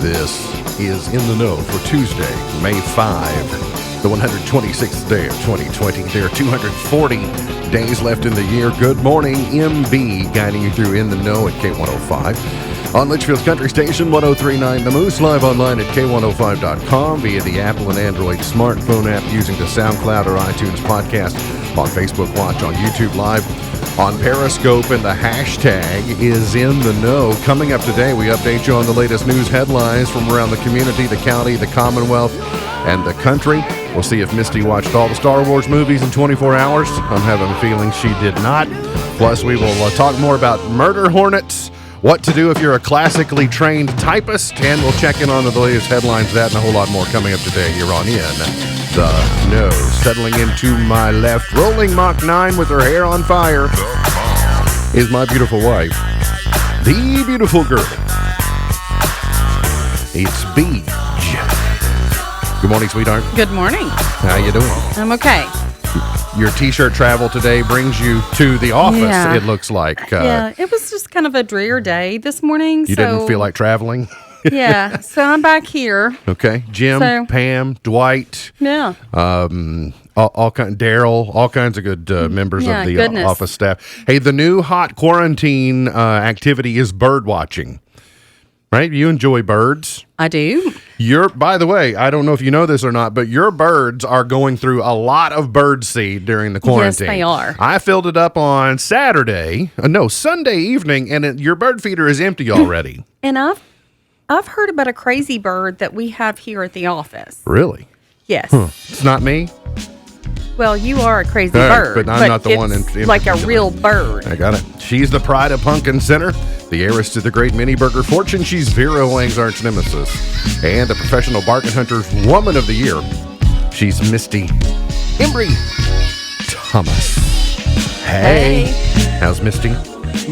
This is In the Know for Tuesday, May 5, the 126th day of 2020. There are 240 days left in the year. Good morning, MB, guiding you through In the Know at K105. On Litchfield's Country Station, 103.9 The Moose, live online at K105.com via the Apple and Android smartphone app using the SoundCloud or iTunes podcast. On Facebook Watch, on YouTube Live, on Periscope, and the hashtag is In the Know. Coming up today, we update you on the latest news headlines from around the community, the county, the Commonwealth, and the country. We'll see if Misty watched all the Star Wars movies in 24 hours. I'm having a feeling she did not. Plus, we will talk more about murder hornets, what to do if you're a classically trained typist, and we'll check in on the latest headlines, that and a whole lot more coming up today here on In the Know. Settling into my left, rolling Mach 9 with her hair on fire, is my beautiful wife, the beautiful girl. It's Beej. Good morning, sweetheart. Good morning. How you doing? I'm okay. Your T-shirt travel today brings you to the office, it looks like. Yeah, it was just kind of a drear day this morning. You didn't feel like traveling? Yeah, so I'm back here. Okay. Jim, Pam, Dwight. Yeah. All kind, Daryl, all kinds of good members of the office staff. Hey, the new hot quarantine activity is bird watching. Right? You enjoy birds. I do. By the way, I don't know if you know this or not, but your birds are going through a lot of bird seed during the quarantine. Yes, they are. I filled it up on Sunday evening, and your bird feeder is empty already. And I've heard about a crazy bird that we have here at the office. Really? Yes. It's not me? Well, you are a crazy bird. But I'm not the one in like a real bird. I got it. She's the pride of Pumpkin Center, the heiress to the great mini burger fortune. She's Vera Wang's arch nemesis, and the professional bargain hunter's woman of the year. She's Misty Embry Thomas. Hey. How's Misty?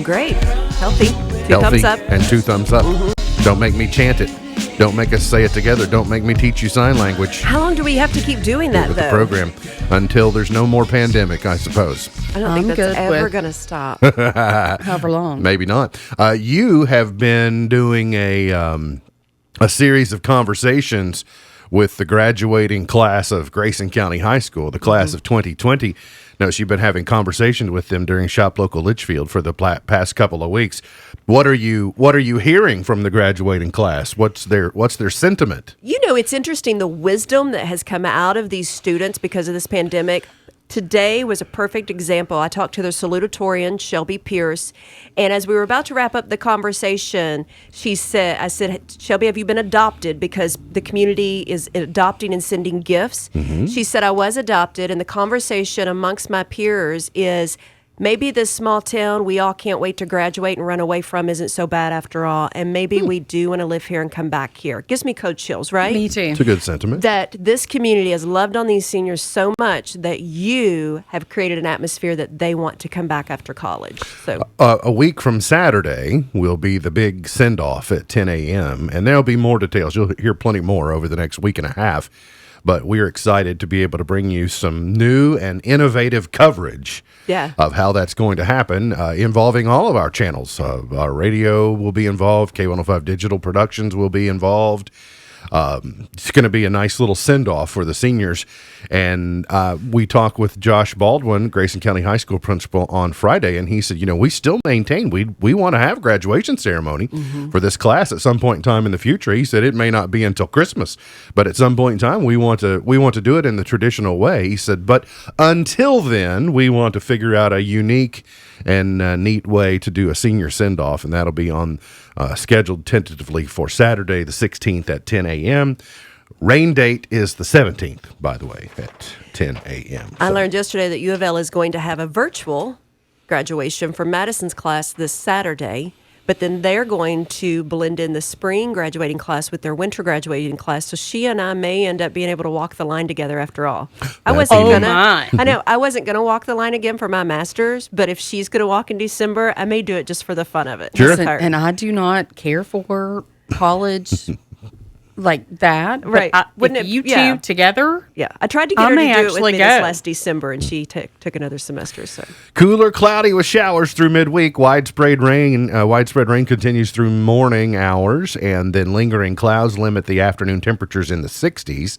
Great. Healthy. Two thumbs up. And 2 thumbs up. Mm-hmm. Don't make me chant it. Don't make us say it together. Don't make me teach you sign language. How long do we have to keep doing that, though? The program. Until there's no more pandemic, I suppose. I don't think that's ever going to stop. However long. Maybe not. You have been doing a series of conversations with the graduating class of Grayson County High School, the class of 2020. Notice you've been having conversations with them during Shop Local Litchfield for the past couple of weeks. What are you hearing from the graduating class? What's their sentiment? You know, it's interesting, the wisdom that has come out of these students because of this pandemic. Today was a perfect example. I talked to their salutatorian, Shelby Pierce, and as we were about to wrap up the conversation, I said, Shelby, have you been adopted? Because the community is adopting and sending gifts. Mm-hmm. She said, I was adopted, and the conversation amongst my peers is, maybe this small town we all can't wait to graduate and run away from isn't so bad after all. And maybe we do want to live here and come back here. Gives me cold chills, right? Me too. It's a good sentiment. That this community has loved on these seniors so much that you have created an atmosphere that they want to come back after college. So a week from Saturday will be the big send-off at 10 a.m. And there'll be more details. You'll hear plenty more over the next week and a half. But we're excited to be able to bring you some new and innovative coverage of how that's going to happen, involving all of our channels. Our radio will be involved. K105 Digital Productions will be involved. It's going to be a nice little send-off for the seniors. And we talked with Josh Baldwin, Grayson County High School principal, on Friday, and he said, we still maintain we want to have graduation ceremony for this class at some point in time in the future. He said it may not be until Christmas, but at some point in time we want to do it in the traditional way. He said, but until then, we want to figure out a unique and neat way to do a senior send-off, and that'll be on scheduled tentatively for Saturday the 16th at 10 a.m. Rain date is the 17th, by the way, at 10 a.m. I learned yesterday that U of L is going to have a virtual graduation for Madison's class this Saturday, but then they're going to blend in the spring graduating class with their winter graduating class. So she and I may end up being able to walk the line together after all. I wasn't going to walk the line again for my master's, but if she's going to walk in December, I may do it just for the fun of it. Sure. Listen, and I do not care for college like that. But Right. Wouldn't if it- you two yeah. together? Yeah, I tried to get I her may to do it with actually me go. this last December, and she took another semester. So Cooler, cloudy with showers through midweek. Widespread rain continues through morning hours, and then lingering clouds limit the afternoon temperatures in the 60s.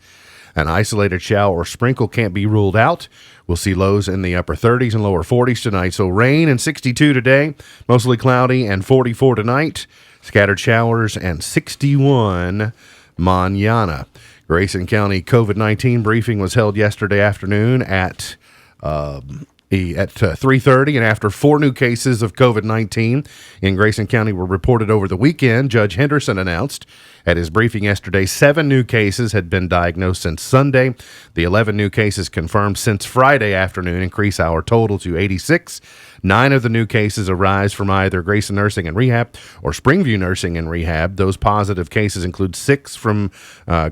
An isolated shower or sprinkle can't be ruled out. We'll see lows in the upper 30s and lower 40s tonight. So rain and 62 today, mostly cloudy, and 44 tonight. Scattered showers and 61 mañana. Grayson County COVID-19 briefing was held yesterday afternoon at 3:30, and after 4 new cases of COVID-19 in Grayson County were reported over the weekend, Judge Henderson announced at his briefing yesterday 7 new cases had been diagnosed since Sunday. The 11 new cases confirmed since Friday afternoon increase our total to 86. 9 of the new cases arise from either Grayson Nursing and Rehab or Springview Nursing and Rehab. Those positive cases include 6 from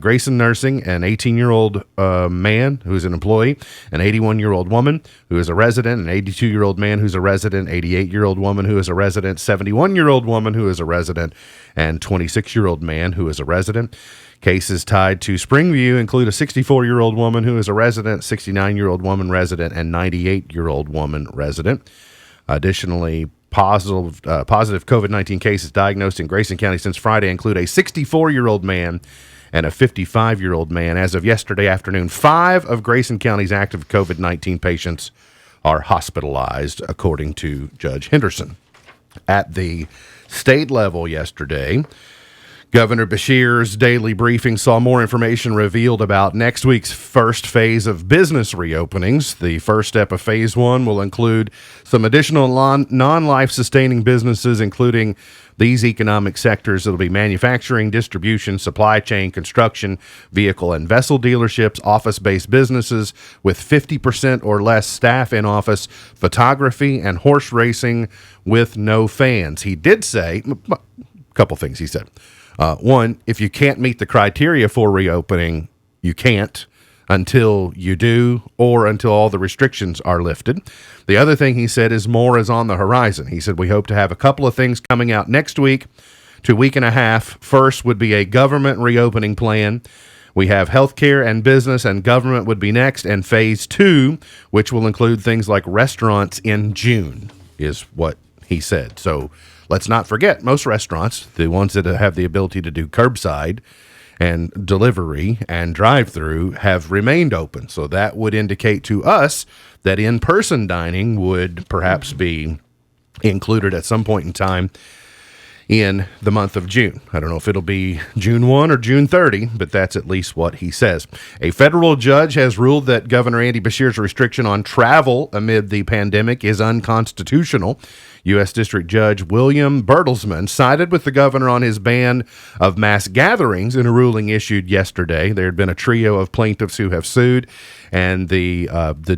Grayson Nursing, an 18-year-old man who is an employee, an 81-year-old woman who is a resident, an 82-year-old man who's a resident, 88-year-old woman who is a resident, 71-year-old woman who is a resident, and 26-year-old man who is a resident. Cases tied to Springview include a 64-year-old woman who is a resident, 69-year-old woman resident, and 98-year-old woman resident. Additionally, positive COVID-19 cases diagnosed in Grayson County since Friday include a 64-year-old man and a 55-year-old man. As of yesterday afternoon, 5 of Grayson County's active COVID-19 patients are hospitalized, according to Judge Henderson. At the state level yesterday, Governor Beshear's daily briefing saw more information revealed about next week's first phase of business reopenings. The first step of phase 1 will include some additional non-life sustaining businesses, including these economic sectors. It'll be manufacturing, distribution, supply chain, construction, vehicle and vessel dealerships, office-based businesses with 50% or less staff in office, photography, and horse racing with no fans. He did say a couple things he said. One, if you can't meet the criteria for reopening, you can't until you do or until all the restrictions are lifted. The other thing he said is more is on the horizon. He said we hope to have a couple of things coming out next week to week and a half. First would be a government reopening plan. We have healthcare and business and government would be next. And phase 2, which will include things like restaurants in June, is what he said. So let's not forget, most restaurants, the ones that have the ability to do curbside and delivery and drive-through, have remained open. So that would indicate to us that in-person dining would perhaps be included at some point in time in the month of June. I don't know if it'll be June 1 or June 30, but that's at least what he says. A federal judge has ruled that Governor Andy Beshear's restriction on travel amid the pandemic is unconstitutional. U.S. District Judge William Bertelsmann sided with the governor on his ban of mass gatherings in a ruling issued yesterday. There had been a trio of plaintiffs who have sued, and the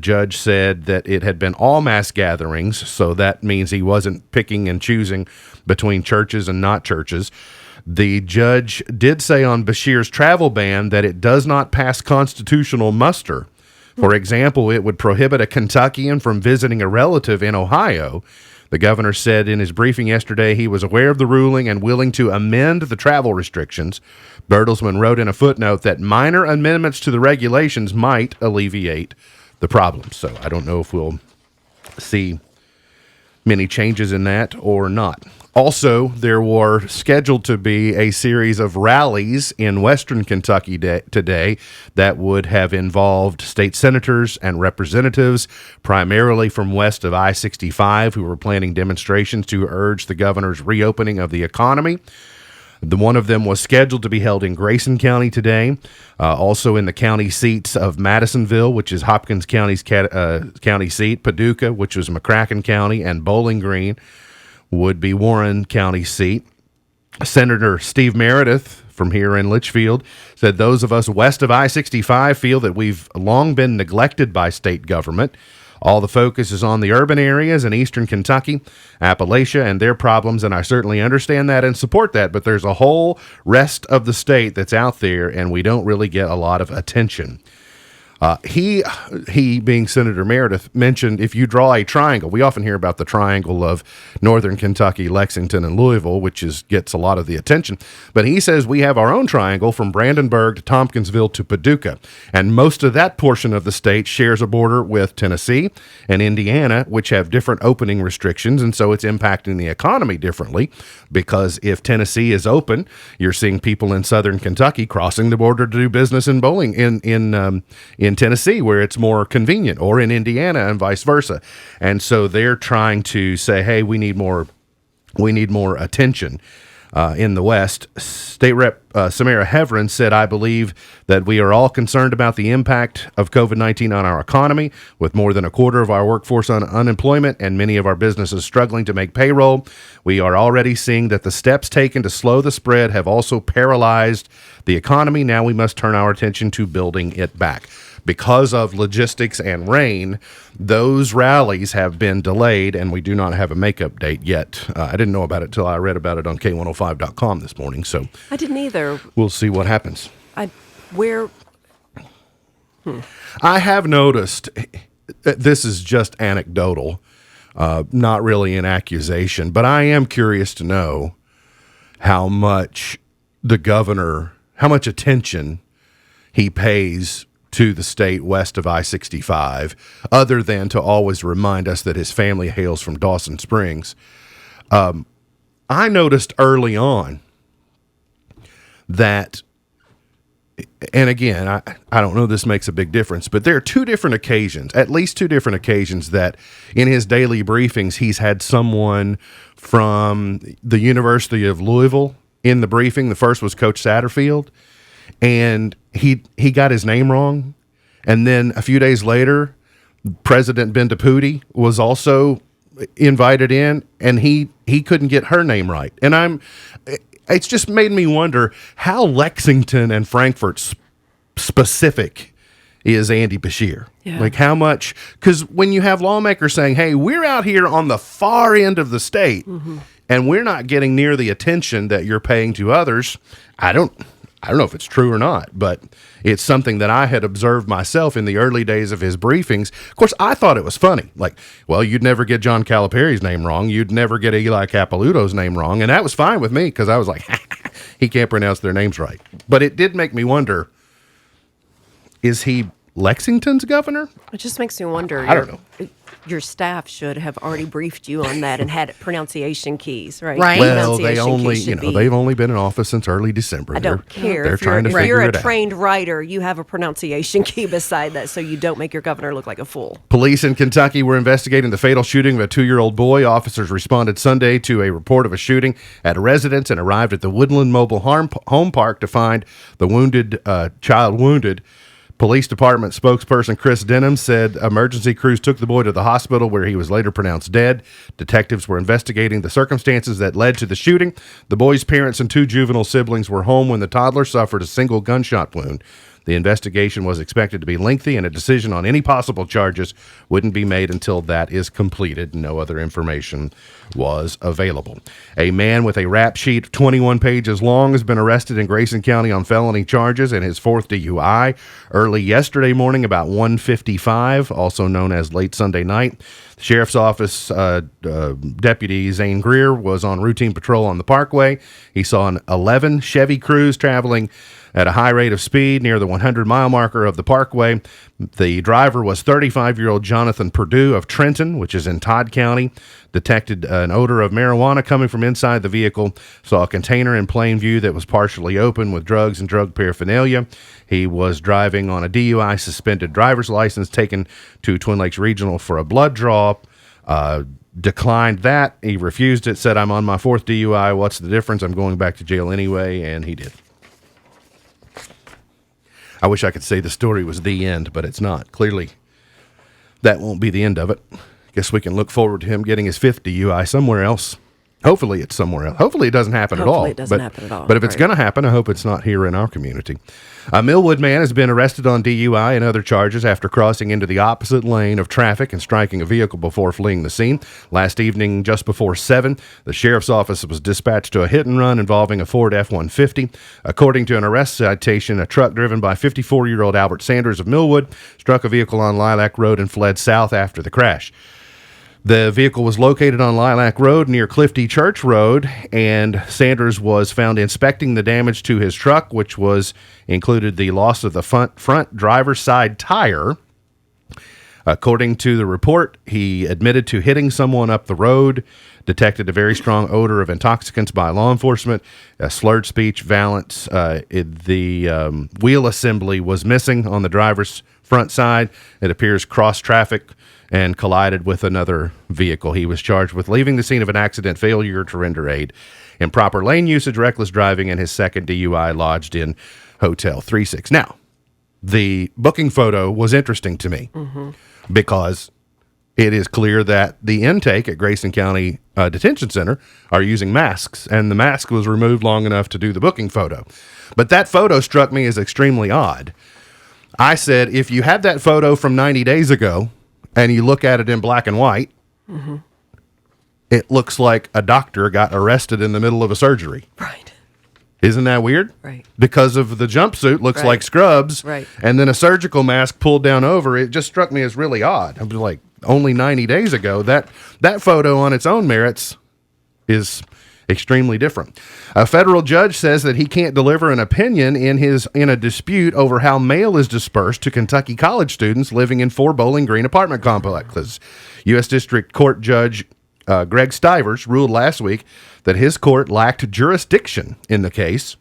judge said that it had been all mass gatherings, so that means he wasn't picking and choosing between churches and not churches. The judge did say on Beshear's travel ban that it does not pass constitutional muster. For example, it would prohibit a Kentuckian from visiting a relative in Ohio. The governor said in his briefing yesterday he was aware of the ruling and willing to amend the travel restrictions. Bertelsmann wrote in a footnote that minor amendments to the regulations might alleviate the problem. So I don't know if we'll see many changes in that or not. Also, there were scheduled to be a series of rallies in Western Kentucky today that would have involved state senators and representatives, primarily from west of I-65, who were planning demonstrations to urge the governor's reopening of the economy. One of them was scheduled to be held in Grayson County today, also in the county seats of Madisonville, which is Hopkins County's county seat, Paducah, which was McCracken County, and Bowling Green would be Warren County seat. Senator Steve Meredith from here in Litchfield said those of us west of I-65 feel that we've long been neglected by state government. All the focus is on the urban areas in eastern Kentucky, Appalachia, and their problems, and I certainly understand that and support that, but there's a whole rest of the state that's out there, and we don't really get a lot of attention. He being Senator Meredith mentioned if you draw a triangle, we often hear about the triangle of Northern Kentucky, Lexington, and Louisville, which gets a lot of the attention. But he says we have our own triangle from Brandenburg to Tompkinsville to Paducah, and most of that portion of the state shares a border with Tennessee and Indiana, which have different opening restrictions, and so it's impacting the economy differently. Because if Tennessee is open, you're seeing people in Southern Kentucky crossing the border to do business in bowling in Tennessee, where it's more convenient, or in Indiana, and vice versa. And so they're trying to say, hey, we need more attention in the West. State Rep Samara Heverin said, I believe that we are all concerned about the impact of COVID-19 on our economy, with more than a quarter of our workforce on unemployment and many of our businesses struggling to make payroll. We are already seeing that the steps taken to slow the spread have also paralyzed the economy. Now we must turn our attention to building it back. Because of logistics and rain, those rallies have been delayed, and we do not have a makeup date yet. I didn't know about it till I read about it on K105.com this morning, so I didn't either. We'll see what happens. I have noticed, this is just anecdotal, not really an accusation, but I am curious to know how much attention he pays to the state west of I-65, other than to always remind us that his family hails from Dawson Springs. I noticed early on that, and again, I don't know if this makes a big difference, but there are at least two different occasions that in his daily briefings, he's had someone from the University of Louisville in the briefing. The first was Coach Satterfield, and he got his name wrong. And then a few days later, President Bendapudi was also invited in, and he couldn't get her name right. And it's just made me wonder how Lexington and Frankfort specific is Andy Beshear. Yeah. Like how much, because when you have lawmakers saying, hey, we're out here on the far end of the state, and we're not getting near the attention that you're paying to others, I don't know if it's true or not, but it's something that I had observed myself in the early days of his briefings. Of course, I thought it was funny. Like, well, you'd never get John Calipari's name wrong. You'd never get Eli Capilouto's name wrong. And that was fine with me because I was like, he can't pronounce their names right. But it did make me wonder, is he Lexington's governor? It just makes me wonder. I don't know. Your staff should have already briefed you on that and had pronunciation keys, right? Right. Well, they've only been in office since early December. I don't care. They're trying to figure it out. If you're a trained writer, you have a pronunciation key beside that so you don't make your governor look like a fool. Police in Kentucky were investigating the fatal shooting of a 2-year-old boy. Officers responded Sunday to a report of a shooting at a residence and arrived at the Woodland Mobile Home Park to find the child wounded. Police Department spokesperson Chris Denham said emergency crews took the boy to the hospital where he was later pronounced dead. Detectives were investigating the circumstances that led to the shooting. The boy's parents and 2 juvenile siblings were home when the toddler suffered a single gunshot wound. The investigation was expected to be lengthy, and a decision on any possible charges wouldn't be made until that is completed. No other information was available. A man with a rap sheet 21 pages long has been arrested in Grayson County on felony charges in his 4th DUI early yesterday morning about 1:55, also known as late Sunday night. The Sheriff's Office Deputy Zane Greer was on routine patrol on the Parkway. He saw an 11 Chevy Cruze traveling at a high rate of speed near the 100-mile marker of the Parkway. The driver was 35-year-old Jonathan Perdue of Trenton, which is in Todd County. Detected an odor of marijuana coming from inside the vehicle. Saw a container in plain view that was partially open with drugs and drug paraphernalia. He was driving on a DUI suspended driver's license, taken to Twin Lakes Regional for a blood draw. Declined that. He refused it, said, I'm on my 4th DUI. What's the difference? I'm going back to jail anyway, and he did. I wish I could say the story was the end, but it's not. Clearly, that won't be the end of it. Guess we can look forward to him getting his 5th DUI somewhere else. Hopefully it's somewhere else. Hopefully it doesn't happen at all. Hopefully it doesn't happen at all, But if it's right. going to happen, I hope it's not here in our community. A Millwood man has been arrested on DUI and other charges after crossing into the opposite lane of traffic and striking a vehicle before fleeing the scene. Last evening, just before 7, the sheriff's office was dispatched to a hit and run involving a Ford F-150. According to an arrest citation, a truck driven by 54-year-old Albert Sanders of Millwood struck a vehicle on Lilac Road and fled south after the crash. The vehicle was located on Lilac Road near Clifty Church Road, and Sanders was found inspecting the damage to his truck, which included the loss of the front driver's side tire. According to the report, he admitted to hitting someone up the road, detected a very strong odor of intoxicants by law enforcement, a slurred speech, valence. The wheel assembly was missing on the driver's front side. It appears crossed traffic and collided with another vehicle. He was charged with leaving the scene of an accident, failure to render aid, improper lane usage, reckless driving, and his second DUI lodged in Hotel 36. Now, the booking photo was interesting to me because it is clear that the intake at Grayson County Detention Center are using masks, and the mask was removed long enough to do the booking photo. But that photo struck me as extremely odd. I said, if you had that photo from 90 days ago and you look at it in black and white, it looks like a doctor got arrested in the middle of a surgery. Right. Isn't that weird? Right. Because of the jumpsuit looks Right. like scrubs, Right. and then a surgical mask pulled down over it. Just struck me as really odd. I'm like, only 90 days ago, that photo on its own merits is extremely different. A federal judge says that he can't deliver an opinion in a dispute over how mail is dispersed to Kentucky college students living in 4 Bowling Green apartment complexes. U.S. District Court Judge Greg Stivers ruled last week that his court lacked jurisdiction in the case.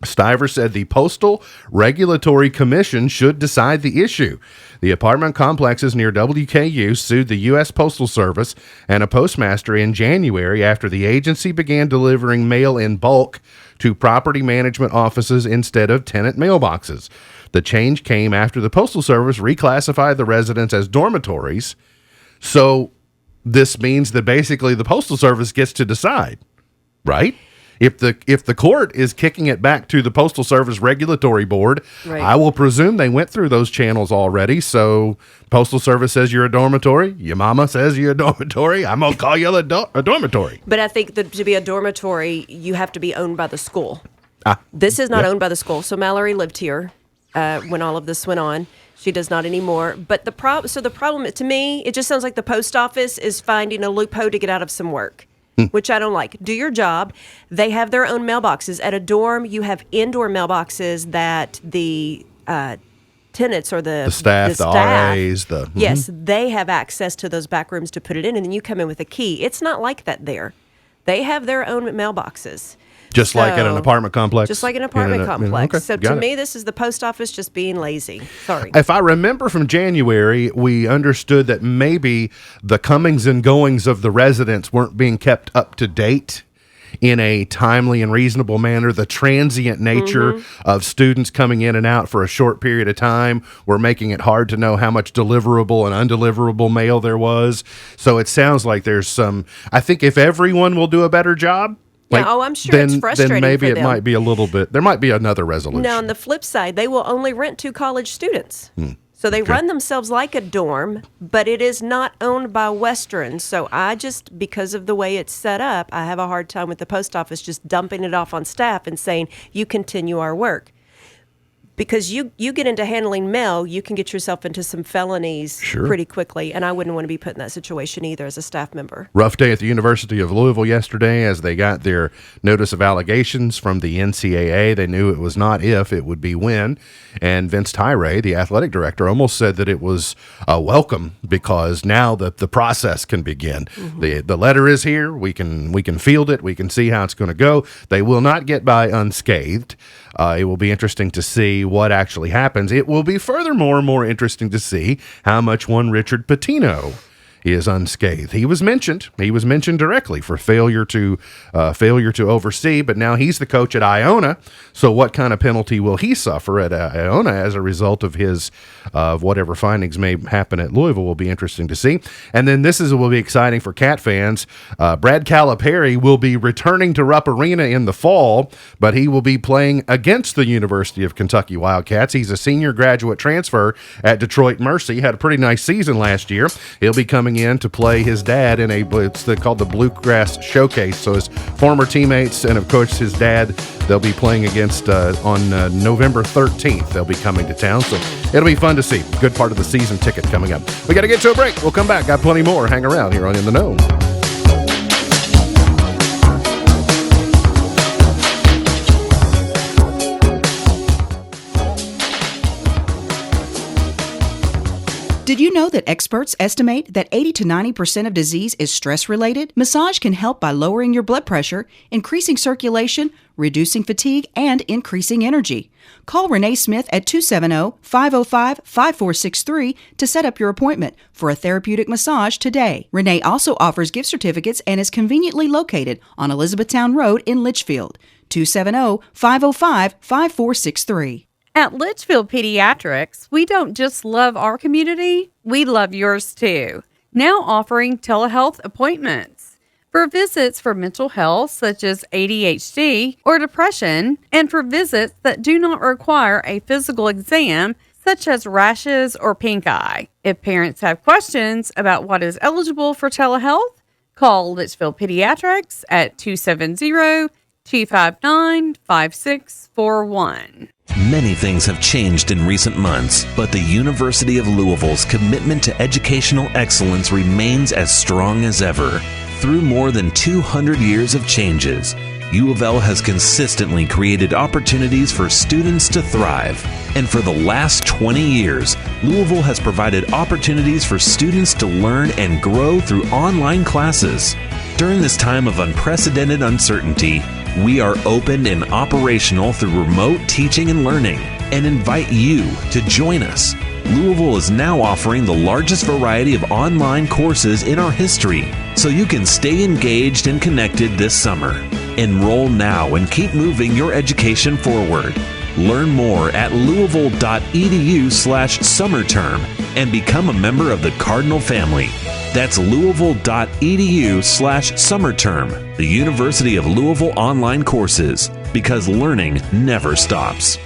Stivers said the Postal Regulatory Commission should decide the issue. The apartment complexes near WKU sued the U.S. Postal Service and a postmaster in January after the agency began delivering mail in bulk to property management offices instead of tenant mailboxes. The change came after the Postal Service reclassified the residents as dormitories. So this means that basically the Postal Service gets to decide, right? If the court is kicking it back to the Postal Service Regulatory Board, Right. I will presume they went through those channels already. So Postal Service says you're a dormitory. Your mama says you're a dormitory. I'm going to call you a dormitory. But I think that to be a dormitory, you have to be owned by the school. This is not owned by the school. So Mallory lived here when all of this went on. She does not anymore. But the problem to me, it just sounds like the post office is finding a loophole to get out of some work, which I don't like. Do your job. They have their own mailboxes. At a dorm, you have indoor mailboxes that the tenants or the staff, the RAs, yes, they have access to those back rooms to put it in, and then you come in with a key. It's not like that there. They have their own mailboxes. Just like at an So- apartment complex. Just like an apartment complex. Okay, So got to it. me, this is the post office just being lazy. Sorry. If I remember from January, we understood that maybe the comings and goings of the residents weren't being kept up to date in a timely and reasonable manner. The transient nature of students coming in and out for a short period of time were making it hard to know how much deliverable and undeliverable mail there was. So it sounds like there's some, I think if everyone will do a better job, Yeah, I'm sure it's frustrating then maybe for it them. might be a little bit, there might be another resolution. Now, on the flip side, they will only rent to college students. So they run themselves like a dorm, but it is not owned by Western. So because of the way it's set up, I have a hard time with the post office just dumping it off on staff and saying, you continue our work. Because you get into handling mail, you can get yourself into some felonies pretty quickly, and I wouldn't want to be put in that situation either as a staff member. Rough day at the University of Louisville yesterday as they got their notice of allegations from the NCAA. They knew it was not if, it would be when. And Vince Tyre, the athletic director, almost said that it was a welcome because now that the process can begin. The letter is here. We can field it. We can see how it's going to go. They will not get by unscathed. It will be interesting to see what actually happens. It will be furthermore more interesting to see how much one Richard Pitino he is unscathed. He was mentioned directly for failure to oversee, but now he's the coach at Iona. So what kind of penalty will he suffer at Iona as a result of his whatever findings may happen at Louisville will be interesting to see. And then will be exciting for Cat fans. Brad Calipari will be returning to Rupp Arena in the fall, but he will be playing against the University of Kentucky Wildcats. He's a senior graduate transfer at Detroit Mercy. Had a pretty nice season last year. He'll be coming in to play his dad in called the Bluegrass Showcase. So his former teammates and of course his dad, they'll be playing against on November 13th. They'll be coming to town. So it'll be fun to see. Good part of the season ticket coming up. We got to get to a break. We'll come back. Got plenty more. Hang around here on In the Know. Did you know that experts estimate that 80 to 90% of disease is stress-related? Massage can help by lowering your blood pressure, increasing circulation, reducing fatigue, and increasing energy. Call Renee Smith at 270-505-5463 to set up your appointment for a therapeutic massage today. Renee also offers gift certificates and is conveniently located on Elizabethtown Road in Litchfield. 270-505-5463. At Litchfield Pediatrics, we don't just love our community, we love yours too. Now offering telehealth appointments for visits for mental health such as ADHD or depression, and for visits that do not require a physical exam such as rashes or pink eye. If parents have questions about what is eligible for telehealth, call Litchfield Pediatrics at 270-259-5641. Many things have changed in recent months, but the University of Louisville's commitment to educational excellence remains as strong as ever. Through more than 200 years of changes, U of L has consistently created opportunities for students to thrive. And for the last 20 years, Louisville has provided opportunities for students to learn and grow through online classes. During this time of unprecedented uncertainty, we are open and operational through remote teaching and learning and invite you to join us. Louisville is now offering the largest variety of online courses in our history, so you can stay engaged and connected this summer. Enroll now and keep moving your education forward. Learn more at louisville.edu/summerterm and become a member of the Cardinal family. That's louisville.edu/summerterm, the University of Louisville online courses, because learning never stops.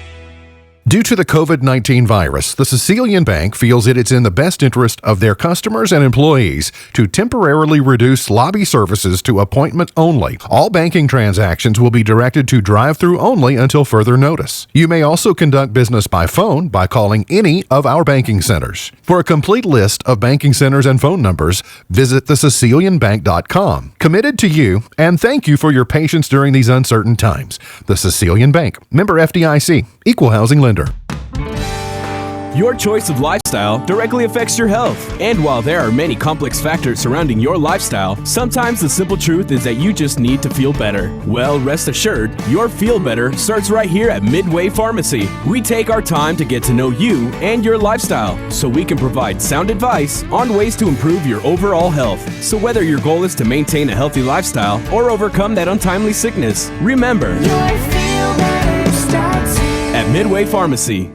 Due to the COVID-19 virus, the Sicilian Bank feels it's in the best interest of their customers and employees to temporarily reduce lobby services to appointment only. All banking transactions will be directed to drive-through only until further notice. You may also conduct business by phone by calling any of our banking centers. For a complete list of banking centers and phone numbers, visit thesicilianbank.com. Committed to you, and thank you for your patience during these uncertain times. The Sicilian Bank, member FDIC, equal housing lender. Your choice of lifestyle directly affects your health. And while there are many complex factors surrounding your lifestyle, sometimes the simple truth is that you just need to feel better. Well, rest assured, your feel better starts right here at Midway Pharmacy. We take our time to get to know you and your lifestyle so we can provide sound advice on ways to improve your overall health. So whether your goal is to maintain a healthy lifestyle or overcome that untimely sickness, remember, your feel better starts at Midway Pharmacy.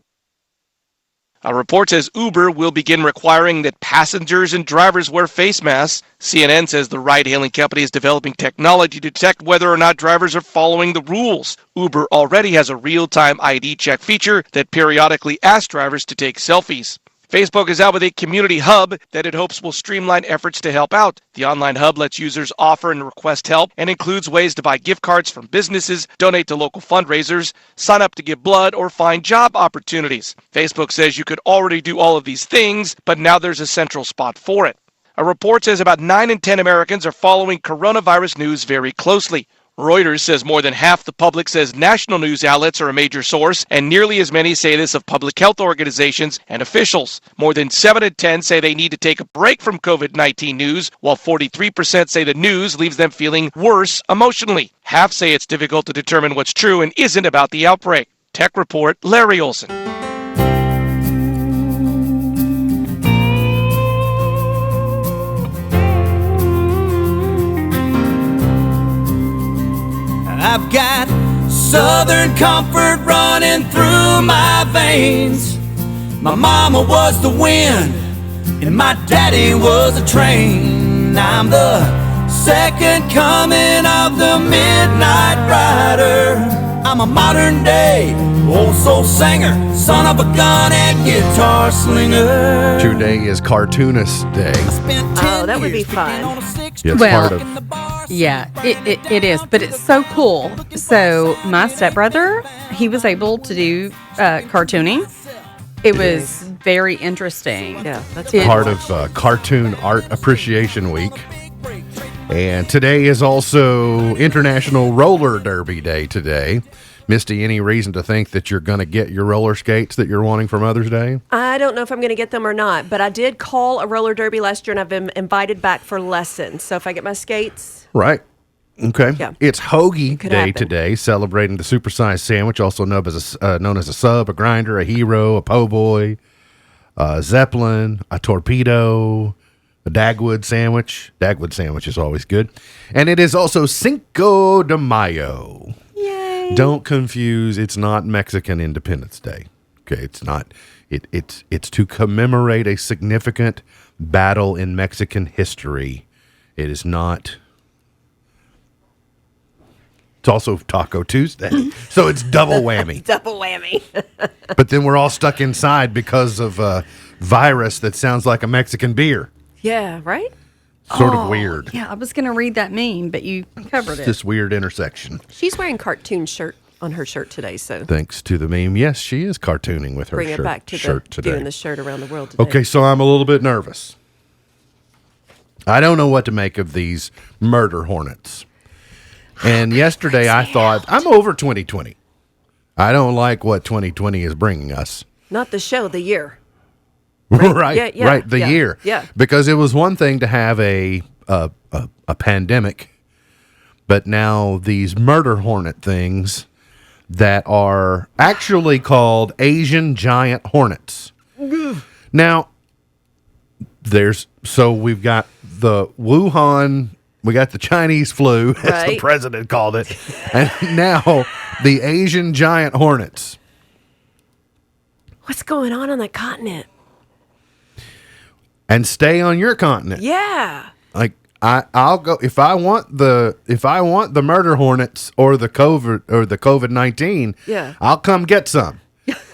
A report says Uber will begin requiring that passengers and drivers wear face masks. CNN says the ride-hailing company is developing technology to detect whether or not drivers are following the rules. Uber already has a real-time ID check feature that periodically asks drivers to take selfies. Facebook is out with a community hub that it hopes will streamline efforts to help out. The online hub lets users offer and request help and includes ways to buy gift cards from businesses, donate to local fundraisers, sign up to give blood, or find job opportunities. Facebook says you could already do all of these things, but now there's a central spot for it. A report says about 9 in 10 Americans are following coronavirus news very closely. Reuters says more than half the public says national news outlets are a major source, and nearly as many say this of public health organizations and officials. More than 7 in 10 say they need to take a break from COVID-19 news, while 43% say the news leaves them feeling worse emotionally. Half say it's difficult to determine what's true and isn't about the outbreak. Tech Report, Larry Olson. I've got Southern comfort running through my veins. My mama was the wind, and my daddy was a train. I'm the second coming of the midnight rider. I'm a modern day old soul singer, son of a gun and guitar slinger. Today is Cartoonist Day. Oh, that would be fun. It's Well, part of. Yeah, it is, but it's so cool. So my stepbrother, he was able to do cartooning. It was very interesting. Yeah, that's Part of Cartoon Art Appreciation Week. And today is also International Roller Derby Day today. Misty, any reason to think that you're going to get your roller skates that you're wanting for Mother's Day? I don't know if I'm going to get them or not, but I did call a roller derby last year, and I've been invited back for lessons. So if I get my skates, Right. Okay. Yeah. It's Hoagie Could Day happen. today, celebrating the supersized sandwich, also known as a sub, a grinder, a hero, a po' boy, a Zeppelin, a torpedo, a Dagwood sandwich. Dagwood sandwich is always good. And it is also Cinco de Mayo. yay! Don't confuse. It's not Mexican Independence Day. Okay, it's not. It's to commemorate a significant battle in Mexican history. It is not. It's also Taco Tuesday, so it's double whammy. Double whammy. But then we're all stuck inside because of a virus that sounds like a Mexican beer. Yeah, right? Sort of weird. Yeah, I was going to read that meme, but you covered it. This weird intersection. She's wearing cartoon shirt on her shirt today, so Thanks to the meme. Yes, she is cartooning with her bring it back to shirt the today. doing the shirt around the world today. Okay, so I'm a little bit nervous. I don't know what to make of these murder hornets. And yesterday I thought, I'm over 2020. I don't like what 2020 is bringing us. Not the show, the year. Right, Yeah, yeah, right, the yeah, year. yeah. Because it was one thing to have a pandemic, but now these murder hornet things that are actually called Asian giant hornets. Now, we've got the Wuhan, we got the Chinese flu, as the Right. president called it, and now the Asian giant hornets. What's going on that continent? And stay on your continent. Yeah. Like I'll go if I want the murder hornets or the COVID-19. Yeah. I'll come get some.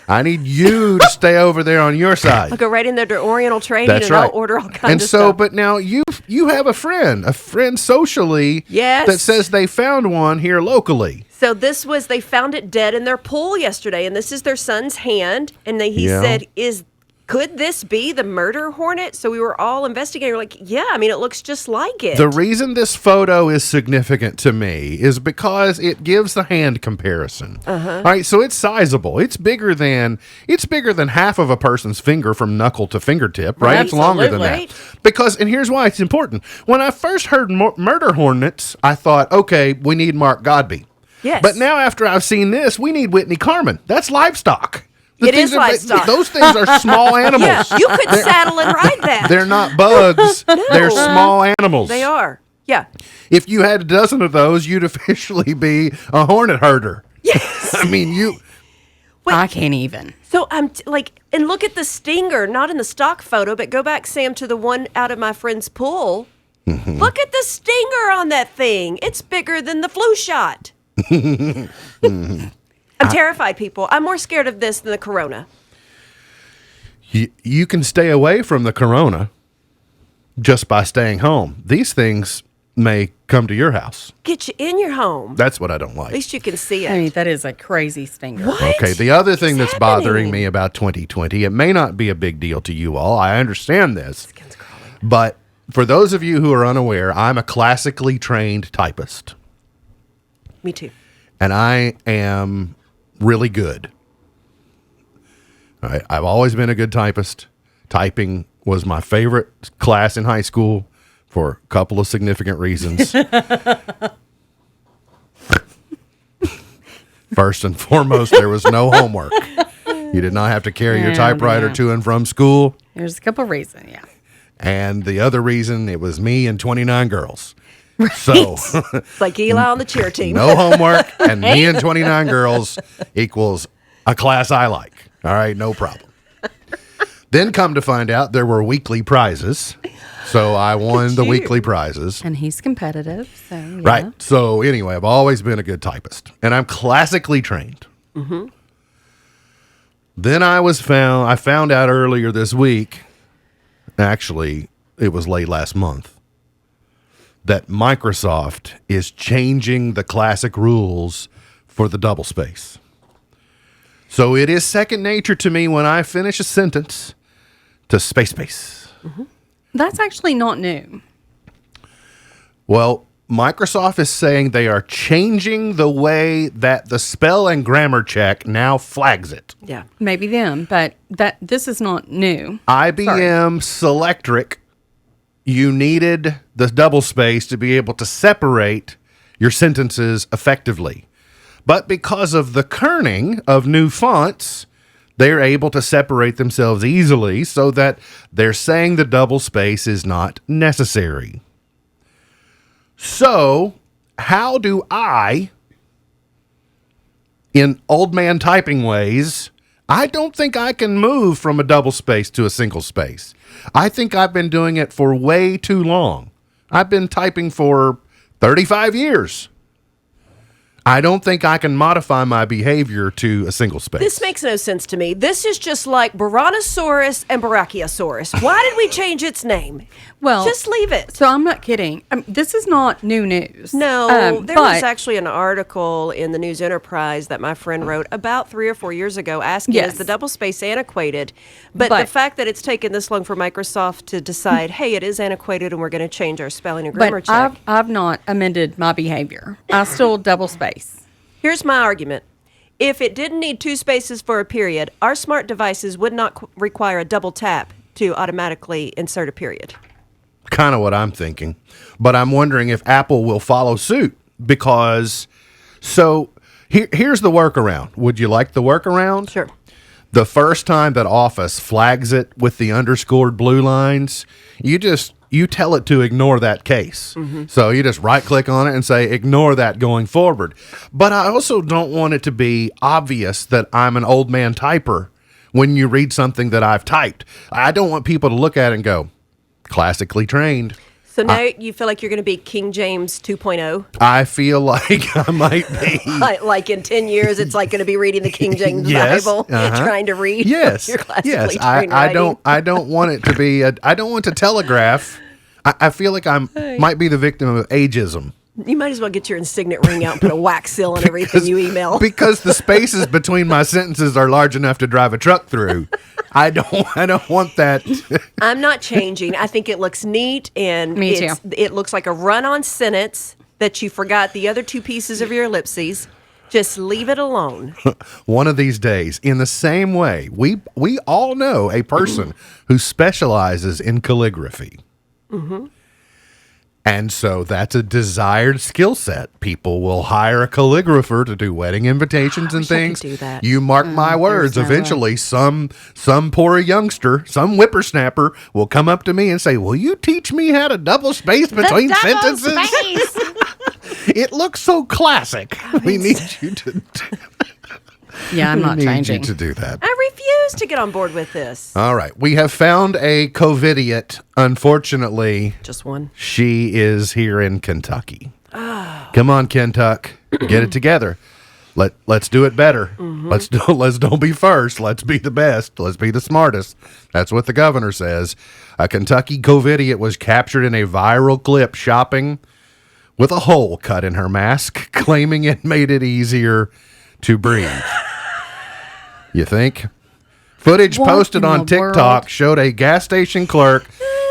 I need you to stay over there on your side. I'll go right in there to Oriental Trading That's and right. I'll order all kinds and of so, stuff. but now you have a friend socially Yes. that says they found one here locally. So they found it dead in their pool yesterday, and this is their son's hand. And he Yeah. said, could this be the murder hornet? So we were all investigating. We're like, yeah, I mean, it looks just like it. The reason this photo is significant to me is because it gives the hand comparison. All right, so it's sizable. It's bigger than half of a person's finger from knuckle to fingertip, right? It's longer than Absolutely. that. Because, and here's why it's important. When I first heard murder hornets, I thought, okay, we need Mark Godby. Yes. But now after I've seen this, we need Whitney Carmen. That's livestock. It is livestock. Those things are small animals. Yeah, you could saddle and ride that. They're not bugs. They're small animals. They are. Yeah. If you had a dozen of those, you'd officially be a hornet herder. Yes. I mean, you. I can't even. So I'm and look at the stinger, not in the stock photo, but go back, Sam, to the one out of my friend's pool. Mm-hmm. Look at the stinger on that thing. It's bigger than the flu shot. I'm terrified, people. I'm more scared of this than the corona. You can stay away from the corona just by staying home. These things may come to your house. Get you in your home. That's what I don't At like. least you can see it. I mean, that is a crazy stinger. What? Okay, the other thing What's that's bothering happening? me about 2020, it may not be a big deal to you all. I understand this. But for those of you who are unaware, I'm a classically trained typist. Me too. And I am really good. All right, I've always been a good typist. Typing was my favorite class in high school for a couple of significant reasons. First and foremost, there was no homework. You did not have to carry your Yeah, typewriter yeah. to and from school. There's a couple reasons, yeah. And the other reason, it was me and 29 girls. So It's like Eli on the cheer team. no homework, and me and 29 girls equals a class I like. All right, no problem. Then come to find out there were weekly prizes. So I won the weekly prizes. And he's competitive, so yeah. Right. So anyway, I've always been a good typist, and I'm classically trained. Mm-hmm. Then I found out earlier this week, actually, it was late last month, that Microsoft is changing the classic rules for the double space. So it is second nature to me when I finish a sentence to space. Mm-hmm. That's actually not new. Well, Microsoft is saying they are changing the way that the spell and grammar check now flags it. Yeah. Maybe them, but this is not new. IBM Selectric, you needed the double space to be able to separate your sentences effectively. But because of the kerning of new fonts, they're able to separate themselves easily so that they're saying the double space is not necessary. So, how do I, in old man typing ways, I don't think I can move from a double space to a single space. I think I've been doing it for way too long. I've been typing for 35 years. I don't think I can modify my behavior to a single space. This makes no sense to me. This is just like Baronosaurus and Brachiosaurus. Why did we change its name? Well, just leave it. So I'm not kidding. This is not new news. No, there was but- actually an article in the News Enterprise that my friend wrote about 3 or 4 years ago asking, Yes. is the double space antiquated? But the fact that it's taken this long for Microsoft to decide, hey, it is antiquated and we're going to change our spelling and grammar But check. I've not amended my behavior. I still double space. Here's my argument. If it didn't need 2 spaces for a period, our smart devices would not require a double tap to automatically insert a period. Kind of what I'm thinking. But I'm wondering if Apple will follow suit because, so here's the workaround. Would you like the workaround? Sure. The first time that Office flags it with the underscored blue lines, you tell it to ignore that case. Mm-hmm. So you just right click on it and say, ignore that going forward. But I also don't want it to be obvious that I'm an old man typer when you read something that I've typed. I don't want people to look at it and go, classically trained. So now you feel like you're going to be King James 2.0? I feel like I might be. Like in 10 years, it's like going to be reading the King James Yes, Bible, trying to read Yes, your classically yes. trained I writing. don't want it to be. I don't want to telegraph. I feel like might be the victim of ageism. You might as well get your insignet ring out and put a wax seal on everything you email. Because the spaces between my sentences are large enough to drive a truck through. I don't want that. I'm not changing. I think it looks neat and Me too. It looks like a run-on sentence that you forgot the other 2 pieces of your ellipses. Just leave it alone. One of these days, in the same way, we all know a person who specializes in calligraphy. Mm-hmm. And so that's a desired skill set. People will hire a calligrapher to do wedding invitations and wish I could things. do that. You mark my words, no way. eventually some poor youngster, some whippersnapper will come up to me and say, will you teach me how to double space between sentences? It looks so classic. We need you to Yeah, I'm not need changing. you to do that. I refuse to get on board with this. All right. We have found a COVIDiot. Unfortunately, Just one. she is here in Kentucky. Come on, Kentucky. Get it together. Let's do it better. Mm-hmm. Let's don't be first. Let's be the best. Let's be the smartest. That's what the governor says. A Kentucky COVIDiot was captured in a viral clip shopping with a hole cut in her mask, claiming it made it easier to breathe. You think? Footage What posted in on the TikTok world? showed a gas station clerk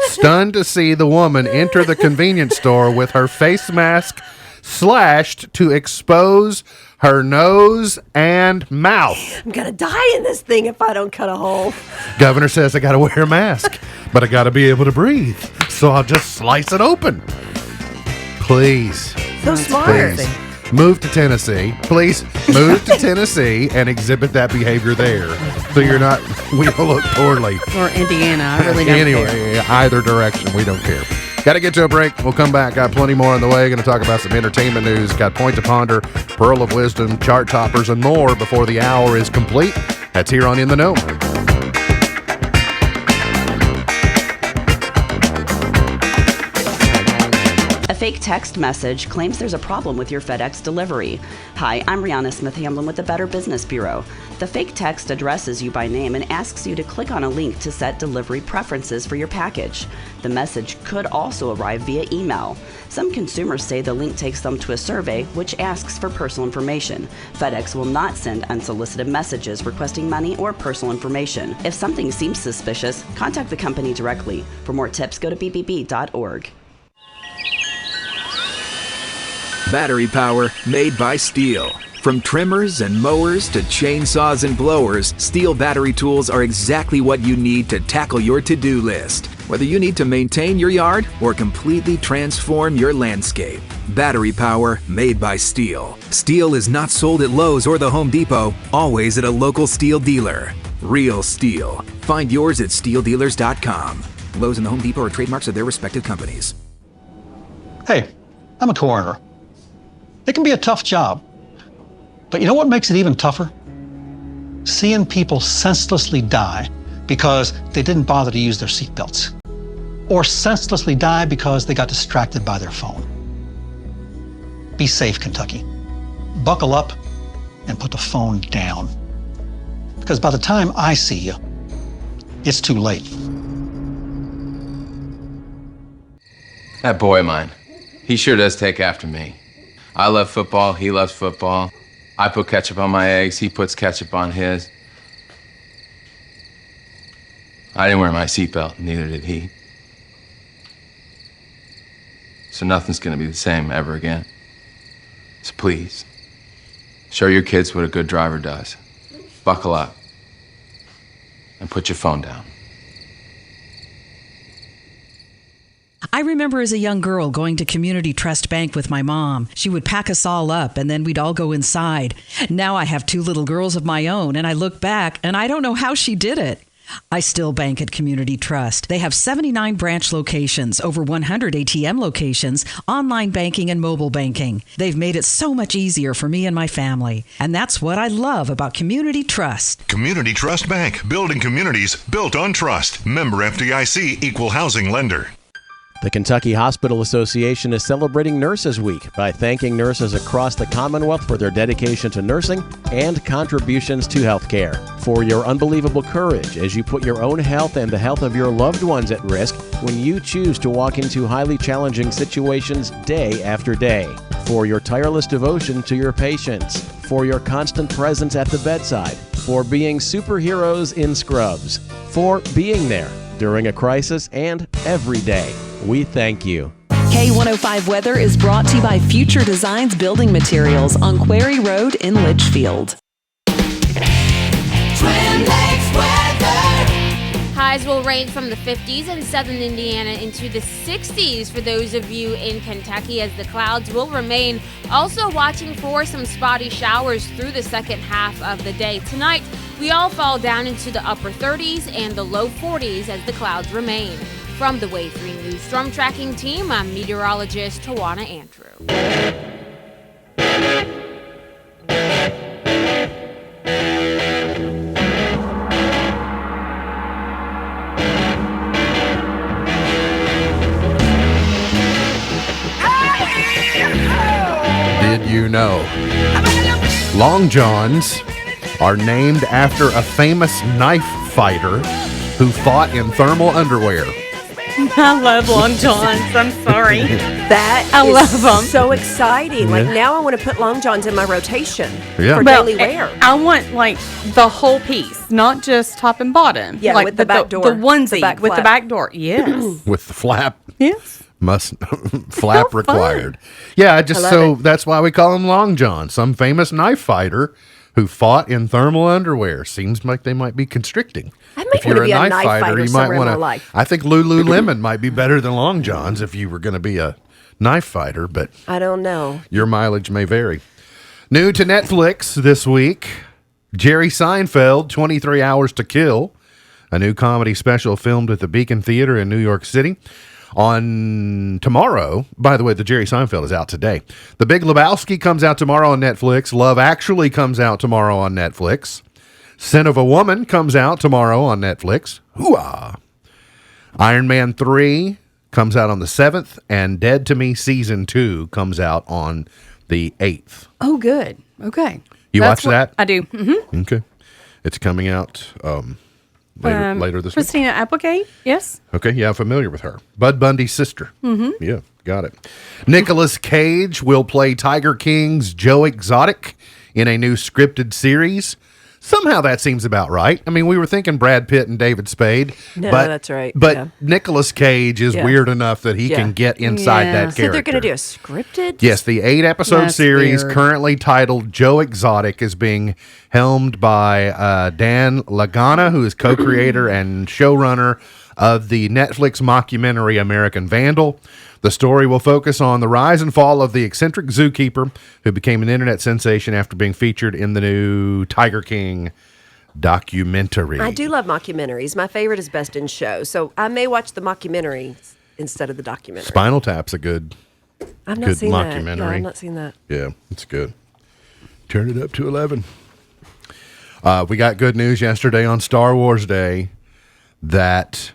stunned to see the woman enter the convenience store with her face mask slashed to expose her nose and mouth. I'm going to die in this thing if I don't cut a hole. Governor says I got to wear a mask, but I got to be able to breathe. So I'll just slice it open. Please. So smart. Please. Move to Tennessee. Please move to Tennessee and exhibit that behavior there. So we don't look poorly. Or Indiana. I really don't care. Anyway, either direction, we don't care. Got to get to a break. We'll come back. Got plenty more on the way. Going to talk about some entertainment news. Got Point to Ponder, Pearl of Wisdom, Chart Toppers, and more before the hour is complete. That's here on In the Know. A fake text message claims there's a problem with your FedEx delivery. Hi, I'm Rihanna Smith Hamlin with the Better Business Bureau. The fake text addresses you by name and asks you to click on a link to set delivery preferences for your package. The message could also arrive via email. Some consumers say the link takes them to a survey which asks for personal information. FedEx will not send unsolicited messages requesting money or personal information. If something seems suspicious, contact the company directly. For more tips, go to bbb.org. Battery power made by Steel. From trimmers and mowers to chainsaws and blowers, Steel battery tools are exactly what you need to tackle your to-do list. Whether you need to maintain your yard or completely transform your landscape. Battery power made by Steel. Steel is not sold at Lowe's or the Home Depot, always at a local Steel dealer. Real Steel. Find yours at steeldealers.com. Lowe's and the Home Depot are trademarks of their respective companies. Hey, I'm a coroner. It can be a tough job. But you know what makes it even tougher? Seeing people senselessly die because they didn't bother to use their seatbelts. Or senselessly die because they got distracted by their phone. Be safe, Kentucky. Buckle up and put the phone down. Because by the time I see you, it's too late. That boy of mine, he sure does take after me. I love football, he loves football. I put ketchup on my eggs, he puts ketchup on his. I didn't wear my seatbelt, neither did he. So nothing's gonna be the same ever again. So please, show your kids what a good driver does. Buckle up and put your phone down. I remember as a young girl going to Community Trust Bank with my mom. She would pack us all up and then we'd all go inside. Now I have 2 little girls of my own and I look back and I don't know how she did it. I still bank at Community Trust. They have 79 branch locations, over 100 ATM locations, online banking and mobile banking. They've made it so much easier for me and my family. And that's what I love about Community Trust. Community Trust Bank, building communities built on trust. Member FDIC, equal housing lender. The Kentucky Hospital Association is celebrating Nurses Week by thanking nurses across the Commonwealth for their dedication to nursing and contributions to healthcare. For your unbelievable courage as you put your own health and the health of your loved ones at risk when you choose to walk into highly challenging situations day after day. For your tireless devotion to your patients. For your constant presence at the bedside. For being superheroes in scrubs. For being there during a crisis and every day. We thank you. K105 Weather is brought to you by Future Designs Building Materials on Quarry Road in Litchfield. Twin Lakes weather. Highs will range from the 50s in southern Indiana into the 60s for those of you in Kentucky as the clouds will remain. Also watching for some spotty showers through the second half of the day. Tonight, we all fall down into the upper 30s and the low 40s as the clouds remain. From the Wave 3 News Storm Tracking Team, I'm meteorologist Tawana Andrew. Did you know Long Johns are named after a famous knife fighter who fought in thermal underwear? I love Long Johns. I'm sorry. I love them. So exciting. Like Yeah. now I want to put Long Johns in my rotation Yeah. for Well, daily wear. I want like the whole piece, not just top and bottom. Yeah, like with the back door. The onesie The back with the flap. back door. Yes. With the flap? Yes. Must flap required. Yeah, I just I love so it. that's why we call him Long John, some famous knife fighter who fought in thermal underwear. Seems like they might be constricting. I might wanna be a knife fighter somewhere in my life. I think Lululemon might be better than Long Johns if you were going to be a knife fighter, but I don't know. your mileage may vary. New to Netflix this week, Jerry Seinfeld, 23 Hours to Kill, a new comedy special filmed at the Beacon Theater in New York City. On tomorrow, by the way, the Jerry Seinfeld is out today. The Big Lebowski comes out tomorrow on Netflix. Love Actually comes out tomorrow on Netflix. Sin of a Woman comes out tomorrow on Netflix. Hooah! Iron Man 3 comes out on the 7th, and Dead to Me Season 2 comes out on the 8th. Oh, good. Okay. You watch that? I do. Mm-hmm. Okay. It's coming out later this week. Christina Applegate, yes. Okay, yeah, I'm familiar with her. Bud Bundy's sister. Mm-hmm. Yeah, got it. Nicolas Cage will play Tiger King's Joe Exotic in a new scripted series. Somehow that seems about right. I mean, we were thinking Brad Pitt and David Spade. No, but, that's right. But Yeah. Nicolas Cage is Yeah. weird enough that he can get inside that character. So they're going to do a scripted? Yes, the 8-episode That's series weird. currently titled Joe Exotic is being helmed by Dan Lagana, who is co-creator and showrunner of the Netflix mockumentary American Vandal. The story will focus on the rise and fall of the eccentric zookeeper who became an internet sensation after being featured in the new Tiger King documentary. I do love mockumentaries. My favorite is Best in Show. So I may watch the mockumentary instead of the documentary. Spinal Tap's a good I've not good seen that. mockumentary. No, I've not seen that. Yeah, it's good. Turn it up to 11. We got good news yesterday on Star Wars Day that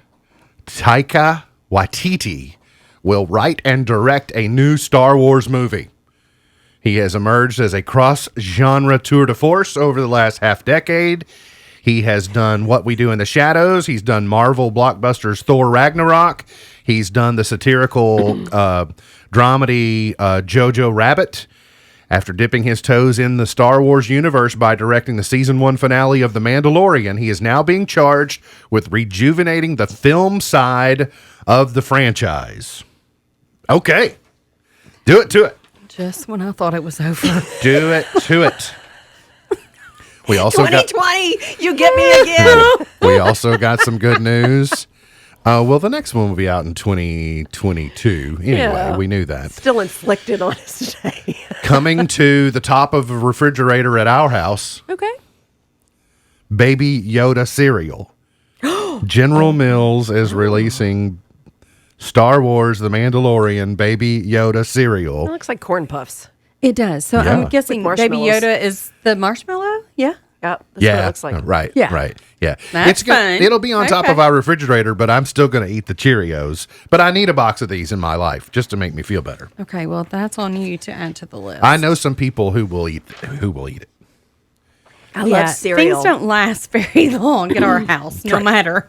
Taika Waititi will write and direct a new Star Wars movie. He has emerged as a cross-genre tour de force over the last half-decade. He has done What We Do in the Shadows. He's done Marvel blockbusters Thor Ragnarok. He's done the satirical dramedy Jojo Rabbit. After dipping his toes in the Star Wars universe by directing the season 1 finale of The Mandalorian, he is now being charged with rejuvenating the film side of the franchise. Okay. Do it to it. Just when I thought it was over. Do it to it. We also got 2020, you get me again. we also got some good news. Well, the next one will be out in 2022. Anyway, Yeah. we knew that. Still inflicted on us today. Coming to the top of a refrigerator at our house, Okay. Baby Yoda cereal. General Mills is releasing Star Wars The Mandalorian Baby Yoda It cereal. looks like corn puffs. It does. So Yeah. I'm guessing Like Baby marshmallows. Yoda is the marshmallow? Yeah. Yep. That's Yeah, what it looks like. right, Yeah. right, yeah. That's fine. It'll be on top Okay. of our refrigerator, but I'm still going to eat the Cheerios. But I need a box of these in my life just to make me feel better. Okay, well, that's on you to add to the list. I know some people who will eat it. I love cereal. Things don't last very long at our house, no matter.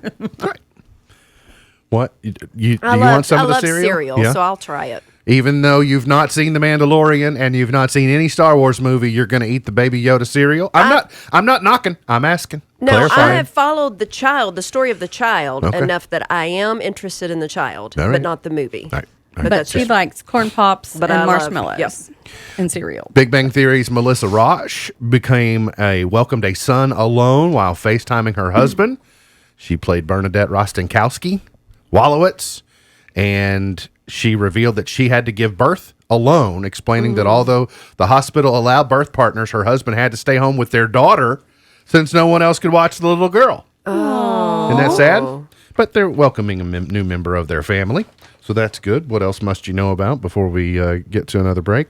What you I want some of the love cereal? Yeah? so I'll try it. Even though you've not seen The Mandalorian and you've not seen any Star Wars movie, you're going to eat the Baby Yoda cereal. I'm not knocking. I'm asking. No, Clarifying. I have followed the story of the child Okay. enough that I am interested in the child, All right. but not the movie. All right. But that's she it. likes corn pops But and I love- marshmallows yep. and cereal. Big Bang Theory's Melissa Roche welcomed a son alone while FaceTiming her husband. She played Bernadette Rostenkowski, Wallowitz, and she revealed that she had to give birth alone, explaining that although the hospital allowed birth partners, her husband had to stay home with their daughter since no one else could watch the little girl. Oh. Isn't that sad? But they're welcoming a new member of their family, so that's good. What else must you know about before we get to another break?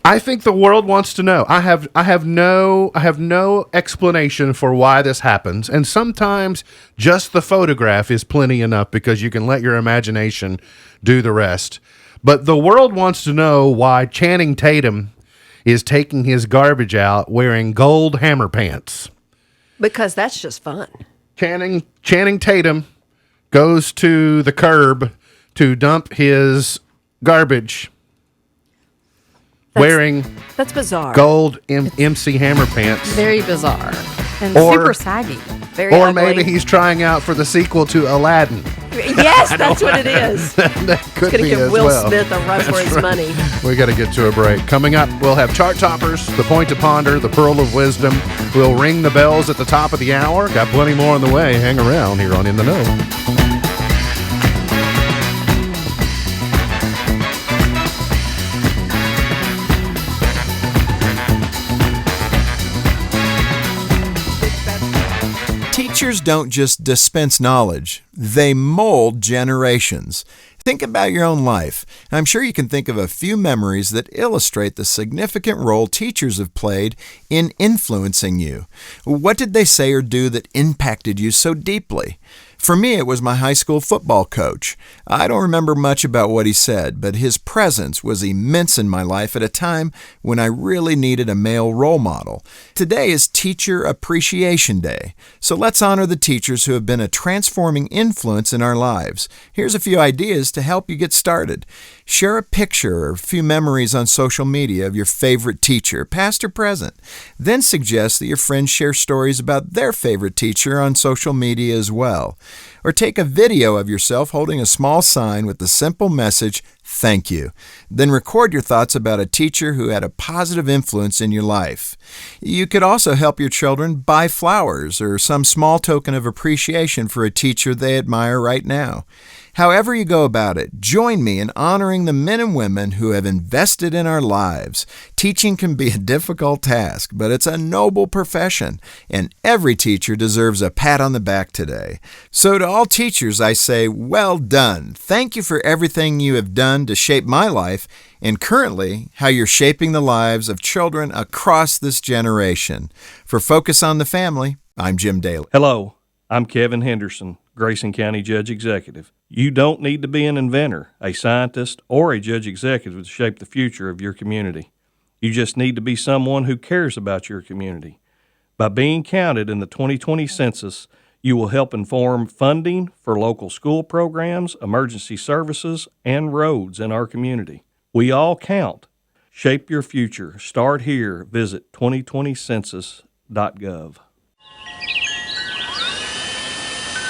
I think the world wants to know. I have no explanation for why this happens, and sometimes just the photograph is plenty enough because you can let your imagination do the rest. But the world wants to know why Channing Tatum is taking his garbage out wearing gold hammer pants. Because that's just fun. Channing Tatum goes to the curb to dump his garbage wearing That's bizarre. gold MC Hammer pants. Very bizarre. And Or- super saggy. Very Or ugly. maybe he's trying out for the sequel to Aladdin. Yes, that's what it is. That could Gonna be give as Will well. Smith a run for That's his right. money. We got to get to a break. Coming up, we'll have Chart Toppers, The Point to Ponder, The Pearl of Wisdom. We'll ring the bells at the top of the hour. Got plenty more on the way. Hang around here on In the Know. Teach Teachers don't just dispense knowledge, they mold generations. Think about your own life. I'm sure you can think of a few memories that illustrate the significant role teachers have played in influencing you. What did they say or do that impacted you so deeply? For me, it was my high school football coach. I don't remember much about what he said, but his presence was immense in my life at a time when I really needed a male role model. Today is Teacher Appreciation Day, so let's honor the teachers who have been a transforming influence in our lives. Here's a few ideas to help you get started. Share a picture or a few memories on social media of your favorite teacher, past or present. Then suggest that your friends share stories about their favorite teacher on social media as well. Or take a video of yourself holding a small sign with the simple message, "Thank you." Then record your thoughts about a teacher who had a positive influence in your life. You could also help your children buy flowers or some small token of appreciation for a teacher they admire right now. However you go about it, join me in honoring the men and women who have invested in our lives. Teaching can be a difficult task, but it's a noble profession, and every teacher deserves a pat on the back today. So to all teachers, I say, well done. Thank you for everything you have done to shape my life, and currently how you're shaping the lives of children across this generation. For Focus on the Family, I'm Jim Daly. Hello, I'm Kevin Henderson, Grayson County Judge Executive. You don't need to be an inventor, a scientist, or a judge executive to shape the future of your community. You just need to be someone who cares about your community. By being counted in the 2020 census, you will help inform funding for local school programs, emergency services, and roads in our community. We all count. Shape your future. Start here. Visit 2020census.gov.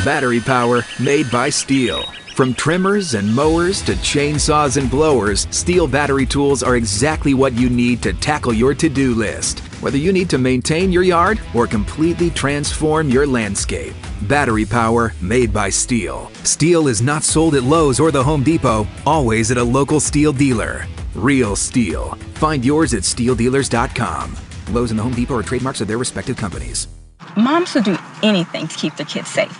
Battery power made by Steel. From trimmers and mowers to chainsaws and blowers, Steel battery tools are exactly what you need to tackle your to-do list. Whether you need to maintain your yard or completely transform your landscape. Battery power made by Steel. Steel is not sold at Lowe's or the Home Depot, always at a local Steel dealer. Real Steel. Find yours at steeldealers.com. Lowe's and the Home Depot are trademarks of their respective companies. Moms will do anything to keep their kids safe.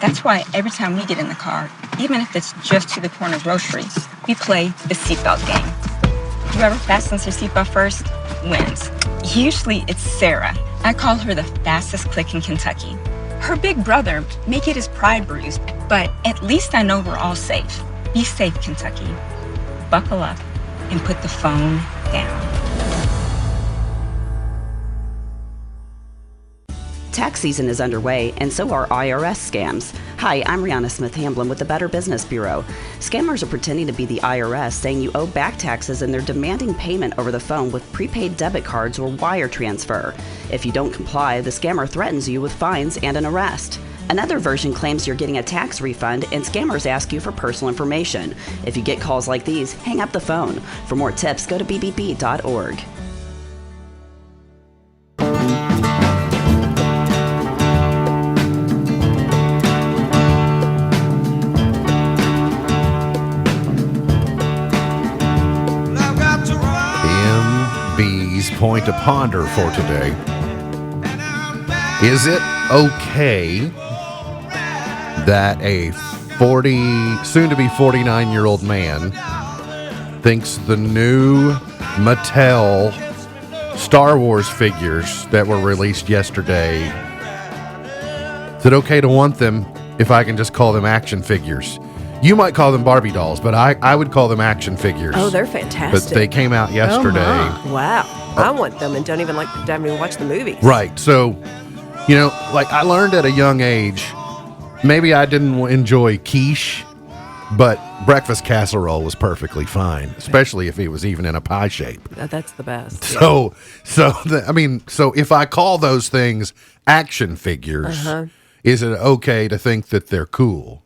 That's why every time we get in the car, even if it's just to the corner grocery, we play the seatbelt game. Whoever fastens her seatbelt first wins. Usually it's Sarah. I call her the fastest click in Kentucky. Her big brother may get his pride bruised, but at least I know we're all safe. Be safe, Kentucky. Buckle up and put the phone down. Tax season is underway, and so are IRS scams. Hi, I'm Rihanna Smith Hamblin with the Better Business Bureau. Scammers are pretending to be the IRS, saying you owe back taxes, and they're demanding payment over the phone with prepaid debit cards or wire transfer. If you don't comply, the scammer threatens you with fines and an arrest. Another version claims you're getting a tax refund, and scammers ask you for personal information. If you get calls like these, hang up the phone. For more tips, go to bbb.org. Point to ponder for today. Is it okay that a soon to be 49-year-old man thinks the new Mattel Star Wars figures that were released yesterday, is it okay to want them if I can just call them action figures? You might call them Barbie dolls, but I would call them action figures. Oh, they're fantastic. But they came out yesterday. Oh, wow. I want them and don't even watch the movies. Right. So, like I learned at a young age, maybe I didn't enjoy quiche, but breakfast casserole was perfectly fine, especially if it was even in a pie shape. That's the best. So if I call those things action figures, is it okay to think that they're cool?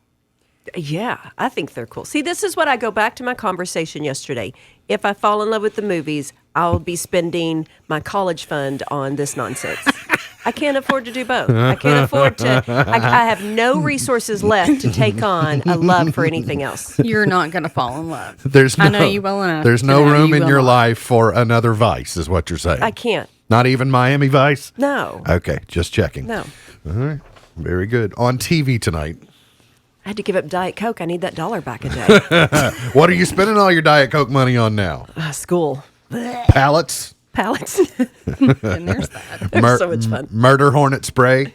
Yeah, I think they're cool. See, this is what I go back to my conversation yesterday. If I fall in love with the movies, I'll be spending my college fund on this nonsense. I can't afford to do both. I can't afford to. I have no resources left to take on a love for anything else. You're not going to fall in love. I know you well enough. There's no room in your life for another Vice, is what you're saying. I can't. Not even Miami Vice? No. Okay, just checking. No. All right. Very good. On TV tonight. I had to give up Diet Coke. I need that $1 back a day. What are you spending all your Diet Coke money on now? School. Pallets? Pallets. And there's that. There's so much fun. Murder hornet spray?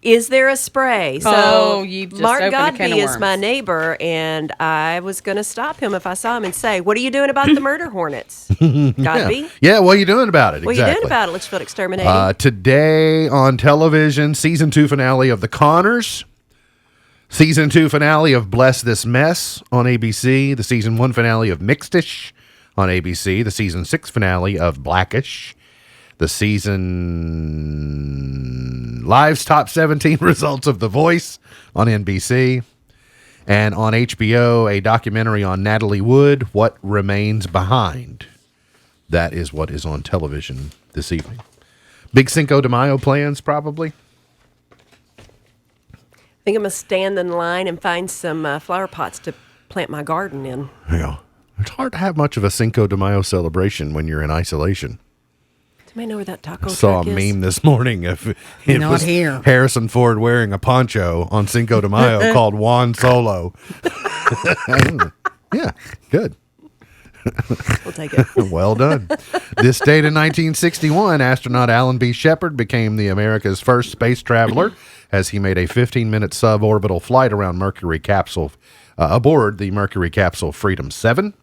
Is there a spray? So you've just Mark opened a can Godby of is my worms. neighbor, and I was going to stop him if I saw him and say, "What are you doing about the murder hornets, Godby? Yeah, what are you doing about it? What are exactly. you doing about it? Litchfield exterminating." Today on television, season 2 finale of The Connors, season 2 finale of Bless This Mess on ABC, the season 1 finale of Mixedish on ABC, the season 6 finale of Blackish, the season Live's top 17 results of The Voice on NBC, and on HBO, a documentary on Natalie Wood, What Remains Behind. That is what is on television this evening. Big Cinco de Mayo plans, probably. I think I'm going to stand in line and find some flower pots to plant my garden in. Yeah. It's hard to have much of a Cinco de Mayo celebration when you're in isolation. Somebody know where that taco I saw a truck is? meme this morning of it Not was here. Harrison Ford wearing a poncho on Cinco de Mayo called Juan Solo. Yeah, good. We'll take it. Well done. This date in 1961, astronaut Alan B. Shepard became the America's first space traveler as he made a 15-minute suborbital flight around Mercury capsule aboard the Mercury capsule Freedom 7.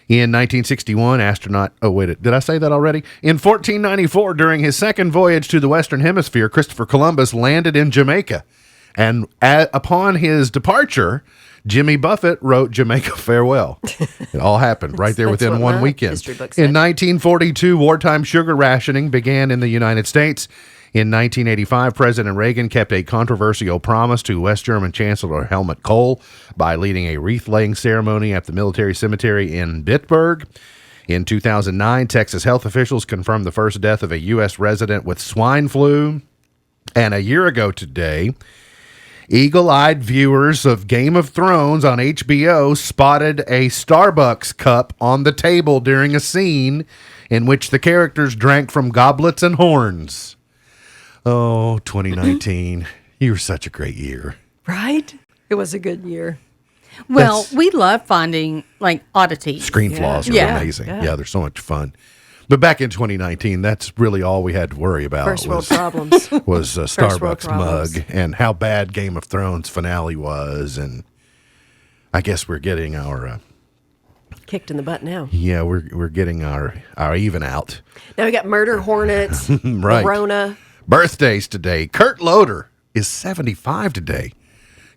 In 1961, astronaut... Oh, wait, did I say that already? In 1494, during his second voyage to the Western Hemisphere, Christopher Columbus landed in Jamaica. And upon his departure, Jimmy Buffett wrote Jamaica Farewell. It all happened right there within one weekend. In 1942, wartime sugar rationing began in the United States. In 1985, President Reagan kept a controversial promise to West German Chancellor Helmut Kohl by leading a wreath-laying ceremony at the military cemetery in Bitburg. In 2009, Texas health officials confirmed the first death of a U.S. resident with swine flu. And a year ago today, eagle-eyed viewers of Game of Thrones on HBO spotted a Starbucks cup on the table during a scene in which the characters drank from goblets and horns. Oh, 2019. You were such a great year. Right? It was a good year. Well, we love finding like oddities. Screen flaws are amazing. Yeah, they're so much fun. But back in 2019, that's really all we had to worry about. First world problems. Was a First world Starbucks problems. mug and how bad Game of Thrones finale was. And I guess we're getting our... Kicked in the butt now. yeah, we're getting our even out. Now we got murder hornets, Right. Rona. Birthdays today. Kurt Loder is 75 today.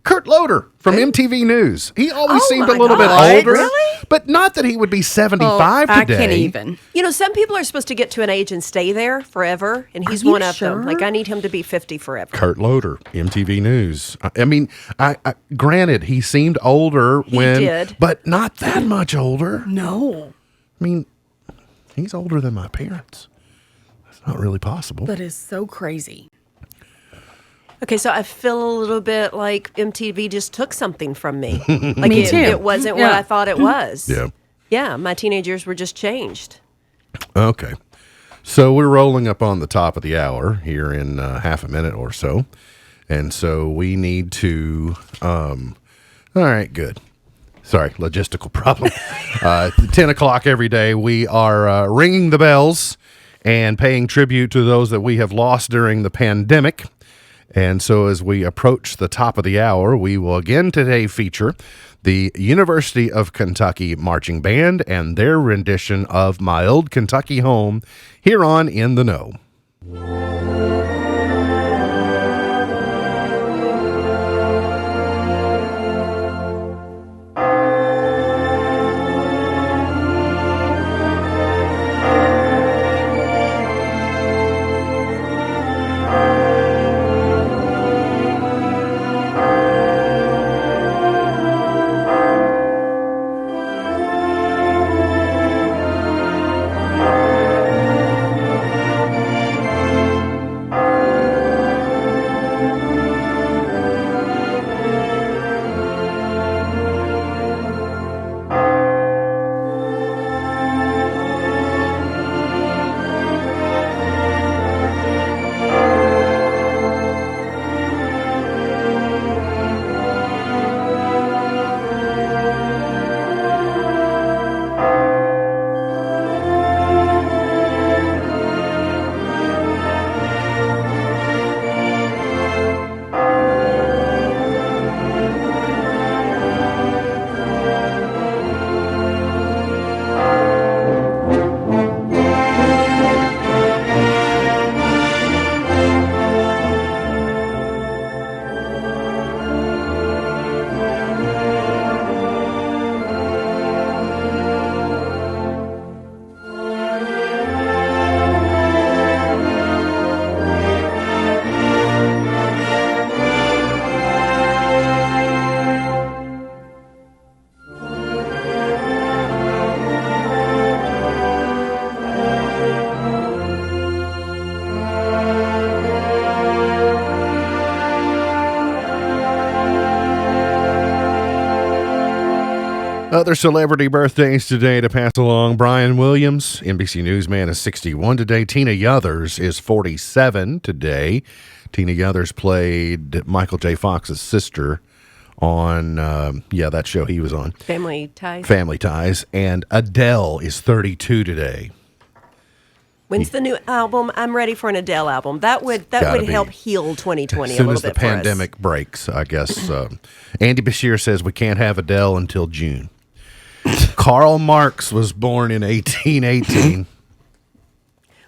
Kurt Loder from MTV News. He always seemed a little bit older. Really? But not that he would be 75 I today. can't even. You know, some people are supposed to get to an age and stay there forever, and he's you one of sure? them. Like, I need him to be 50 forever. Kurt Loder, MTV News. I mean, I granted, he seemed older when... did. But not that much older. No. I mean, he's older than my parents. That's not really possible. That is so crazy. Okay, so I feel a little bit like MTV just took something from me. Like Me it, too. it wasn't what Yeah. I thought it was. Yeah. Yeah, my teenage years were just changed. Okay. So we're rolling up on the top of the hour here in half a minute or so. And so we need to... all right, good. Sorry, logistical problem. 10 o'clock every day, we are ringing the bells and paying tribute to those that we have lost during the pandemic. And so as we approach the top of the hour, we will again today feature the University of Kentucky Marching Band and their rendition of My Old Kentucky Home here on In the Know. Other celebrity birthdays today to pass along. Brian Williams, NBC Newsman, is 61 today. Tina Yothers is 47 today. Tina Yothers played Michael J. Fox's sister on, that show he was on. Family Ties. Family Ties. And Adele is 32 today. When's the new album? I'm ready for an Adele album. That would help heal 2020 As soon a as little the bit for us. pandemic breaks, I guess. Andy Bashir says we can't have Adele until June. Karl Marx was born in 1818.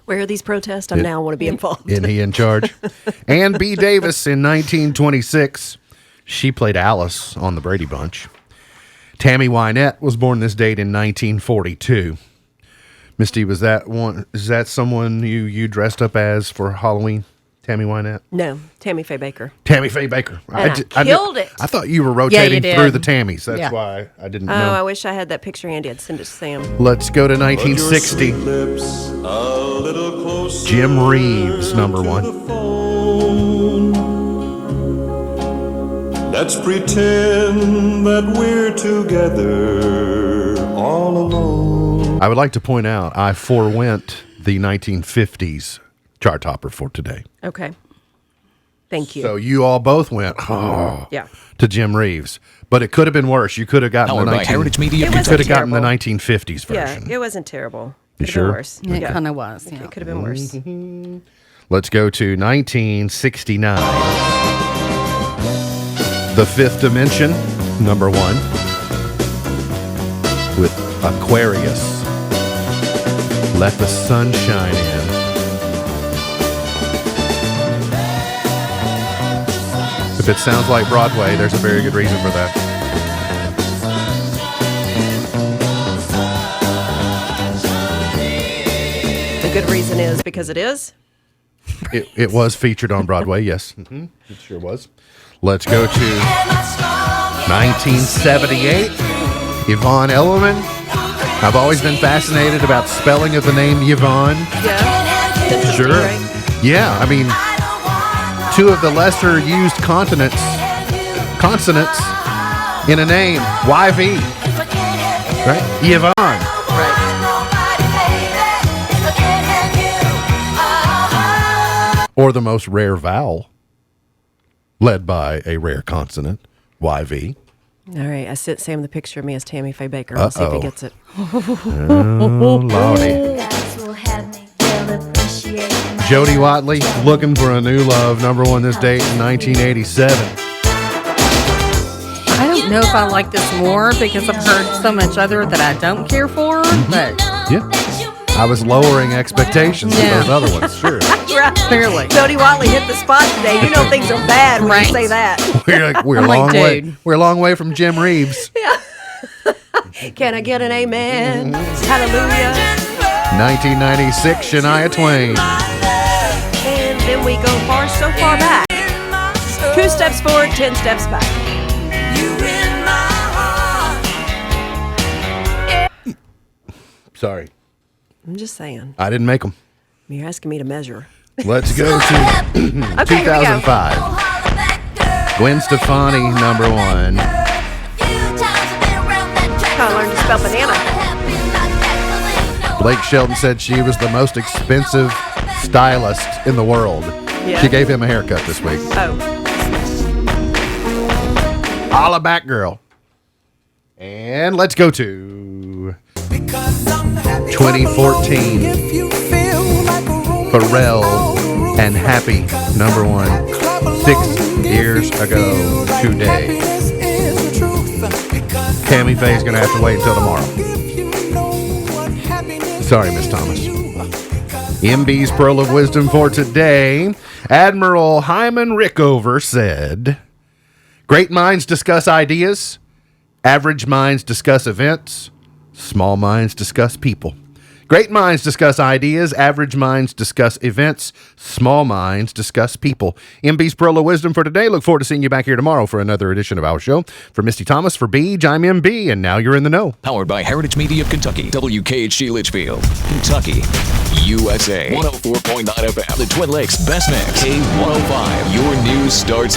Where are these protests? I now want to be involved. Isn't he in charge? Ann B. Davis in 1926. She played Alice on The Brady Bunch. Tammy Wynette was born this date in 1942. Misty, is that someone you dressed up as for Halloween? Tammy Wynette? No, Tammy Faye Baker. Tammy Faye Baker. And I killed it. I thought you were rotating you through did. the Tammys. That's Yeah. why I didn't Oh, know. I wish I had that picture handy. I'd send it to Sam. Let's go to 1960. Jim Reeves, number one. Let's pretend that we're together all alone. I would like to point out I forewent the 1950s chart topper for today. Okay. Thank you. So you all both went Yeah. to Jim Reeves, but it could have been worse. You could have gotten Powered the by Heritage Media. It you wasn't could have gotten the terrible. 1950s version. Yeah, it wasn't terrible. You Could've sure? been worse. It kind of was. Yeah. It could have been worse. Let's go to 1969. The Fifth Dimension, number one, with Aquarius. Let the sun shine in. If it sounds like Broadway, there's a very good reason for that. The good reason is because it is. It was featured on Broadway, yes. It sure was. Let's go to 1978. Yvonne Elliman. I've always been fascinated about spelling of the name Yvonne. Yeah. Sure. Yeah, I mean, two of the lesser used consonants in a name. YV. Right? Yvonne. Or the most rare vowel, led by a rare consonant, YV. All right, I sent Sam the picture of me as Tammy Faye Baker. I'll see if he gets it. Oh, Lordy. Jody Watley, looking for a new love, number one this date in 1987. I don't know if I like this more because I've heard so much other that I don't care for, but Yeah. I was lowering expectations for those other ones, sure. Right. Clearly. Jody Watley hit the spot today. You know things are bad when you say that. We're a long way. We're a long way from Jim Reeves. Can I get an amen? Hallelujah. 1996, Shania Twain. And then we go so far back. 2 steps forward, 10 steps back. Sorry, I'm just saying. I didn't make them. You're asking me to measure. Let's go to 2005. Gwen Stefani, number one. Kind of learned to spell banana. Blake Shelton said she was the most expensive stylist in the world. Yeah. She gave him a haircut this week. Oh. Holla back, girl. And let's go to 2014. Pharrell and Happy, number one, 6 years ago today. Tammy Faye's going to have to wait until tomorrow. Sorry, Miss Thomas. MB's Pearl of Wisdom for today. Admiral Hyman Rickover said, "Great minds discuss ideas. Average minds discuss events. Small minds discuss people. Great minds discuss ideas. Average minds discuss events. Small minds discuss people." MB's Pearl of Wisdom for today. Look forward to seeing you back here tomorrow for another edition of our show. For Misty Thomas, for Beej, I'm MB, and now you're in the know. Powered by Heritage Media of Kentucky, WKHG Litchfield, Kentucky, USA. 104.9 FM, the Twin Lakes Best Mix, K105. Your news starts